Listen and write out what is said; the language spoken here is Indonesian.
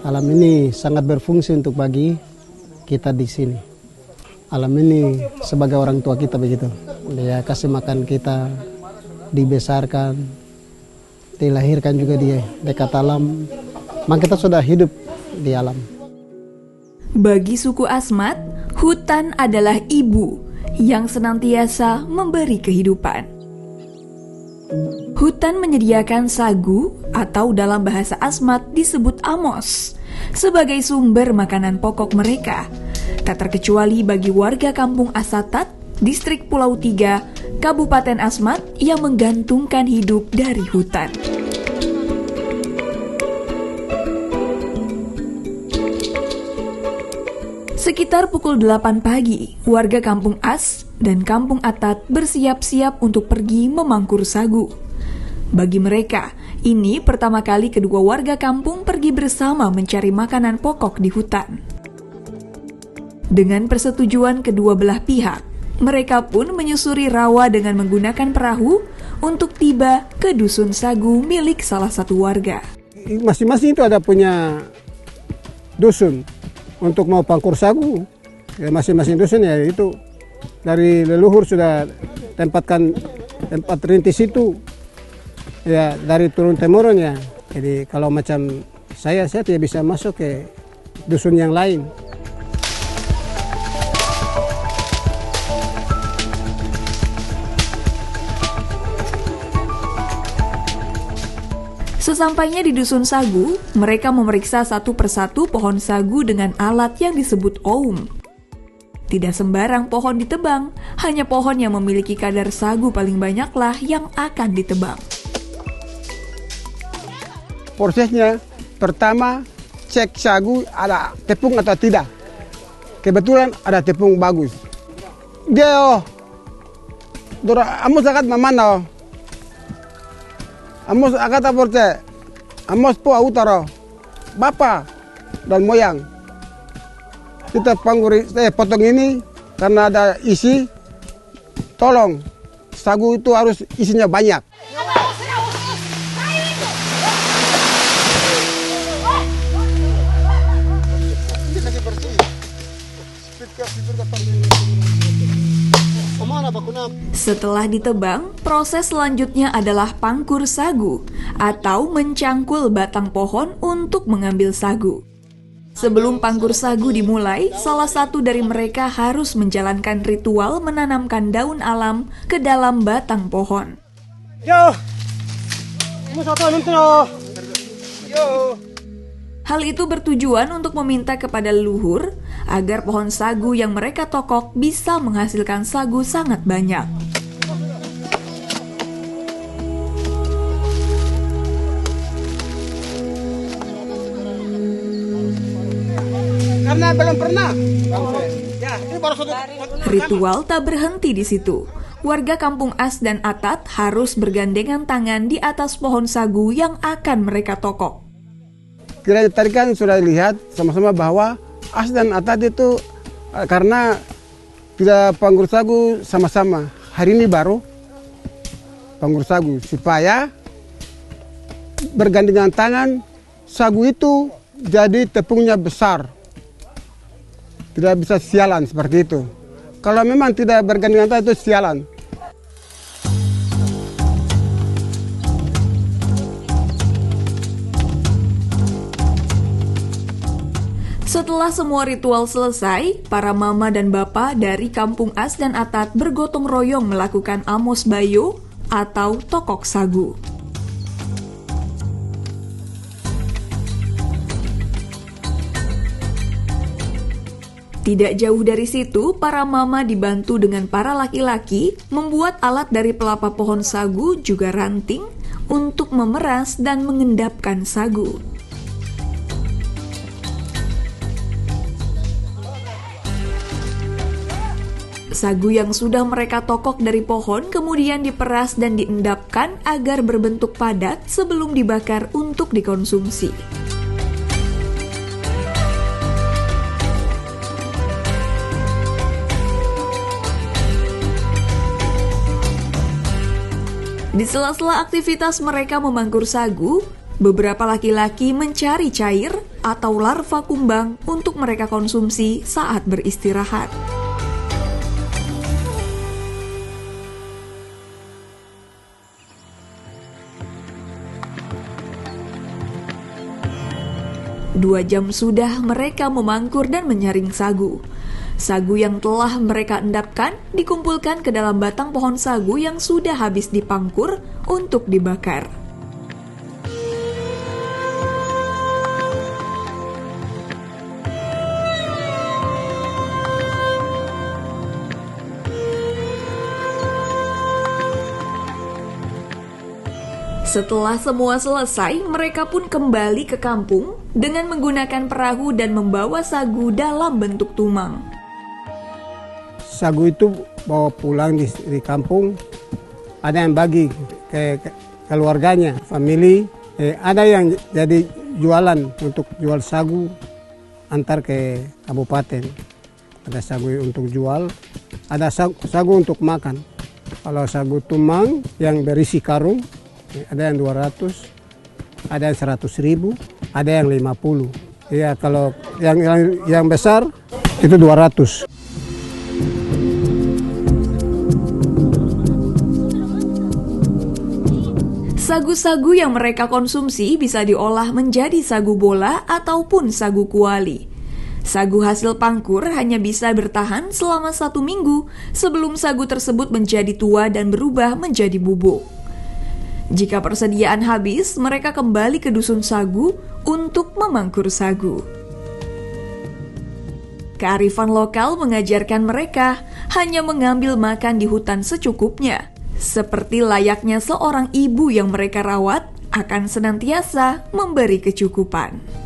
Alam ini sangat berfungsi untuk bagi kita di sini. Alam ini sebagai orang tua kita begitu. Dia kasih makan kita, dibesarkan, dilahirkan juga dia dekat alam. Maka kita sudah hidup di alam. Bagi suku Asmat, hutan adalah ibu yang senantiasa memberi kehidupan. Hutan menyediakan sagu atau dalam bahasa Asmat disebut amos sebagai sumber makanan pokok mereka, tak terkecuali bagi warga kampung Asatat, distrik Pulau Tiga, Kabupaten Asmat yang menggantungkan hidup dari hutan. Sekitar pukul 8 pagi, warga kampung As dan kampung Atat bersiap-siap untuk pergi memangkur sagu. Bagi mereka, ini pertama kali kedua warga kampung pergi bersama mencari makanan pokok di hutan. Dengan persetujuan kedua belah pihak, mereka pun menyusuri rawa dengan menggunakan perahu untuk tiba ke dusun sagu milik salah satu warga. Masing-masing itu ada punya dusun untuk mau pangkur sagu. Ya, masing-masing dusun ya itu dari leluhur sudah tempatkan tempat rintis itu. Ya dari turun-temurun ya. Jadi kalau macam saya tidak bisa masuk ke dusun yang lain. Sesampainya di dusun sagu, mereka memeriksa satu persatu pohon sagu dengan alat yang disebut oum. Tidak sembarang pohon ditebang, hanya pohon yang memiliki kadar sagu paling banyaklah yang akan ditebang. Prosesnya, pertama cek sagu ada tepung atau tidak. Kebetulan ada tepung bagus. Dia amos akat mamana. Amos akat aporte. Amos po utara. Bapa dan moyang. Kita potong ini karena ada isi. Tolong sagu itu harus isinya banyak. Setelah ditebang, proses selanjutnya adalah pangkur sagu atau mencangkul batang pohon untuk mengambil sagu. Sebelum pangkur sagu dimulai, salah satu dari mereka harus menjalankan ritual menanamkan daun alam ke dalam batang pohon. Hal itu bertujuan untuk meminta kepada leluhur agar pohon sagu yang mereka tokok bisa menghasilkan sagu sangat banyak. Karena belum pernah. Ritual tak berhenti di situ. Warga kampung As dan Atat harus bergandengan tangan di atas pohon sagu yang akan mereka tokok. Kita tadi kan sudah lihat sama-sama bahwa As dan Atat itu karena kita panggur sagu sama-sama. Hari ini baru panggur sagu supaya bergandengan tangan sagu itu jadi tepungnya besar. Tidak bisa sialan seperti itu. Kalau memang tidak bergandengan tangan itu sialan. Setelah semua ritual selesai, para mama dan bapa dari kampung As dan Atat bergotong royong melakukan amos bayo atau tokok sagu. Tidak jauh dari situ, para mama dibantu dengan para laki-laki membuat alat dari pelapa pohon sagu juga ranting untuk memeras dan mengendapkan sagu. Sagu yang sudah mereka tokok dari pohon kemudian diperas dan diendapkan agar berbentuk padat sebelum dibakar untuk dikonsumsi. Di sela-sela aktivitas mereka memangkur sagu, Beberapa laki-laki mencari cair atau larva kumbang untuk mereka konsumsi saat beristirahat. Dua jam sudah mereka memangkur dan menyaring sagu. Sagu yang telah mereka endapkan dikumpulkan ke dalam batang pohon sagu yang sudah habis dipangkur untuk dibakar. Setelah semua selesai, mereka pun kembali ke kampung dengan menggunakan perahu dan membawa sagu dalam bentuk tumang. Sagu itu bawa pulang di kampung, ada yang bagi ke keluarganya, family, ada yang jadi jualan untuk jual sagu antar ke kabupaten. Ada sagu untuk jual, ada sagu untuk makan. Kalau sagu tumang yang berisi karung, ada yang 200, ada yang 100.000, ada yang 50. Ya kalau yang besar itu 200. Sagu-sagu yang mereka konsumsi bisa diolah menjadi sagu bola ataupun sagu kuali. Sagu hasil pangkur hanya bisa bertahan selama 1 minggu sebelum sagu tersebut menjadi tua dan berubah menjadi bubuk. Jika persediaan habis, mereka kembali ke dusun sagu untuk memangkur sagu. Kearifan lokal mengajarkan mereka hanya mengambil makan di hutan secukupnya. Seperti layaknya seorang ibu yang mereka rawat, akan senantiasa memberi kecukupan.